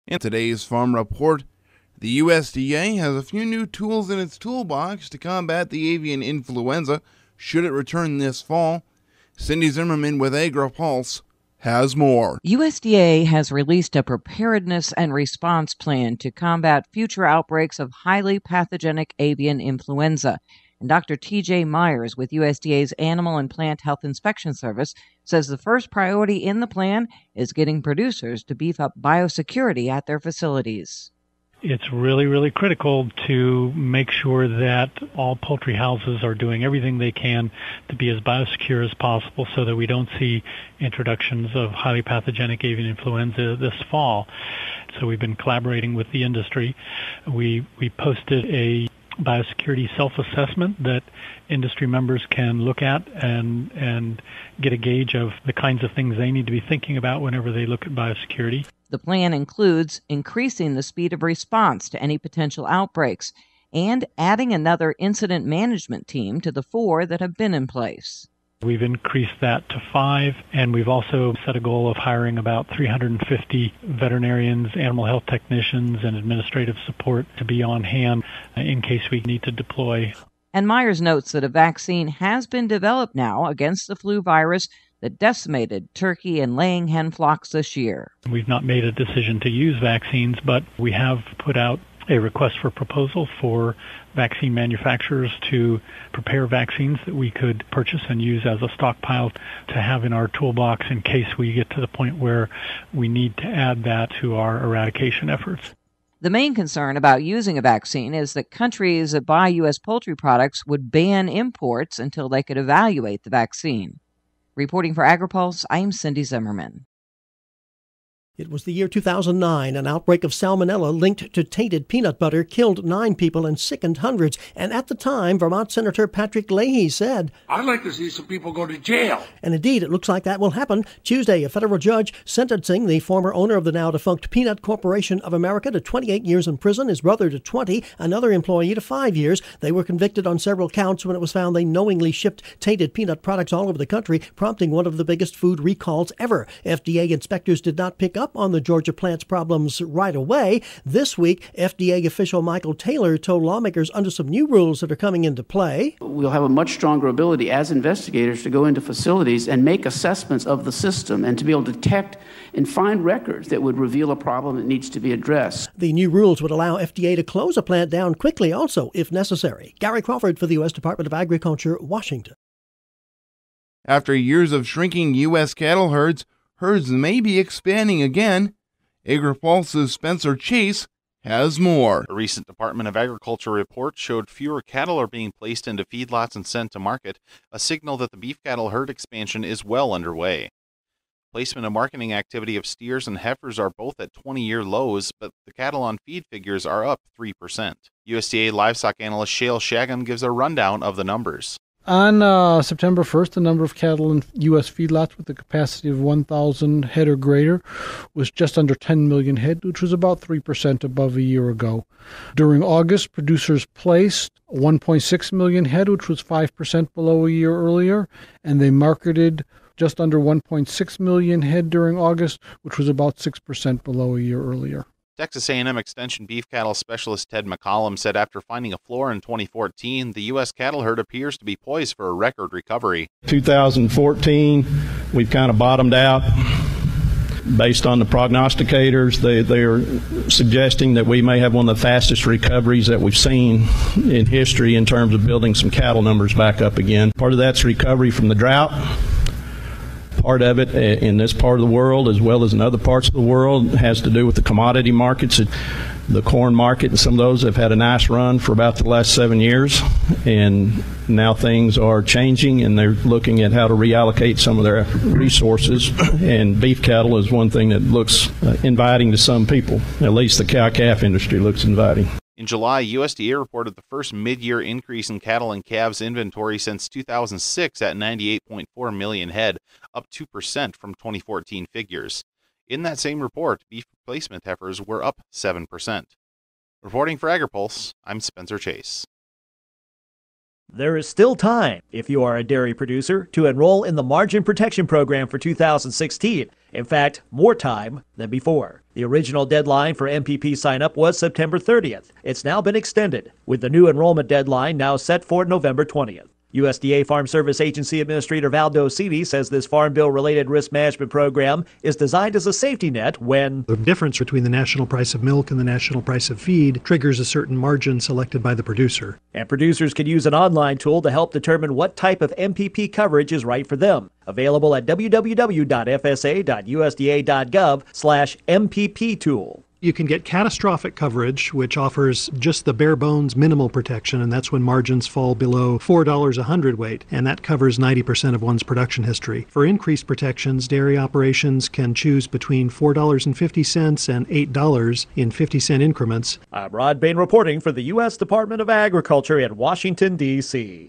In today's Farm Report, the USDA has a few new tools in its toolbox to combat the avian influenza should it return this fall. Cindy Zimmerman with AgriPulse has more. USDA has released a preparedness and response plan to combat future outbreaks of highly pathogenic avian influenza. And Dr. T.J. Myers with USDA's Animal and Plant Health Inspection Service says the first priority in the plan is getting producers to beef up biosecurity at their facilities. It's really, really critical to make sure that all poultry houses are doing everything they can to be as biosecure as possible so that we don't see introductions of highly pathogenic avian influenza this fall. So we've been collaborating with the industry. We posted a biosecurity self-assessment that industry members can look at and get a gauge of the kinds of things they need to be thinking about whenever they look at biosecurity. The plan includes increasing the speed of response to any potential outbreaks and adding another incident management team to the 4 that have been in place. We've increased that to 5, and we've also set a goal of hiring about 350 veterinarians, animal health technicians, and administrative support to be on hand in case we need to deploy. And Myers notes that a vaccine has been developed now against the flu virus that decimated turkey and laying hen flocks this year. We've not made a decision to use vaccines, but we have put out a request for proposal for vaccine manufacturers to prepare vaccines that we could purchase and use as a stockpile to have in our toolbox in case we get to the point where we need to add that to our eradication efforts. The main concern about using a vaccine is that countries that buy U.S. poultry products would ban imports until they could evaluate the vaccine. Reporting for AgriPulse, I'm Cindy Zimmerman. It was the year 2009. An outbreak of salmonella linked to tainted peanut butter killed 9 people and sickened hundreds. And at the time, Vermont Senator Patrick Leahy said, "I'd like to see some people go to jail." And indeed, it looks like that will happen. Tuesday, a federal judge sentencing the former owner of the now-defunct Peanut Corporation of America to 28 years in prison, his brother to 20, another employee to 5 years. They were convicted on several counts when it was found they knowingly shipped tainted peanut products all over the country, prompting one of the biggest food recalls ever. FDA inspectors did not pick up on the Georgia plant's problems right away. This week, FDA official Michael Taylor told lawmakers under some new rules that are coming into play, we'll have a much stronger ability as investigators to go into facilities and make assessments of the system and to be able to detect and find records that would reveal a problem that needs to be addressed. The new rules would allow FDA to close a plant down quickly also, if necessary. Gary Crawford for the U.S. Department of Agriculture, Washington. After years of shrinking U.S. cattle herds may be expanding again. AgriPulse's Spencer Chase has more. A recent Department of Agriculture report showed fewer cattle are being placed into feedlots and sent to market, a signal that the beef cattle herd expansion is well underway. Placement and marketing activity of steers and heifers are both at 20-year lows, but the cattle on feed figures are up 3%. USDA livestock analyst Shale Shagan gives a rundown of the numbers. On September 1st, the number of cattle in U.S. feedlots with a capacity of 1,000 head or greater was just under 10 million head, which was about 3% above a year ago. During August, producers placed 1.6 million head, which was 5% below a year earlier, and they marketed just under 1.6 million head during August, which was about 6% below a year earlier. Texas A&M Extension beef cattle specialist Ted McCollum said after finding a floor in 2014, the U.S. cattle herd appears to be poised for a record recovery. 2014, we've kind of bottomed out. Based on the prognosticators, they are suggesting that we may have one of the fastest recoveries that we've seen in history in terms of building some cattle numbers back up again. Part of that's recovery from the drought. Part of it in this part of the world, as well as in other parts of the world, has to do with the commodity markets. The corn market and some of those have had a nice run for about the last 7 years, and now things are changing, and they're looking at how to reallocate some of their resources, and beef cattle is one thing that looks inviting to some people. At least the cow-calf industry looks inviting. In July, USDA reported the first mid-year increase in cattle and calves inventory since 2006 at 98.4 million head, up 2% from 2014 figures. In that same report, beef replacement heifers were up 7%. Reporting for AgriPulse, I'm Spencer Chase. There is still time, if you are a dairy producer, to enroll in the Margin Protection Program for 2016. In fact, more time than before. The original deadline for MPP sign-up was September 30th. It's now been extended, with the new enrollment deadline now set for November 20th. USDA Farm Service Agency Administrator Val Docini says this Farm Bill-related risk management program is designed as a safety net when the difference between the national price of milk and the national price of feed triggers a certain margin selected by the producer. And producers can use an online tool to help determine what type of MPP coverage is right for them. Available at www.fsa.usda.gov/MPP tool. You can get catastrophic coverage, which offers just the bare bones minimal protection, and that's when margins fall below $4 a hundredweight, and that covers 90% of one's production history. For increased protections, dairy operations can choose between $4.50 and $8 in 50-cent increments. I'm Rod Bain reporting for the U.S. Department of Agriculture in Washington, D.C.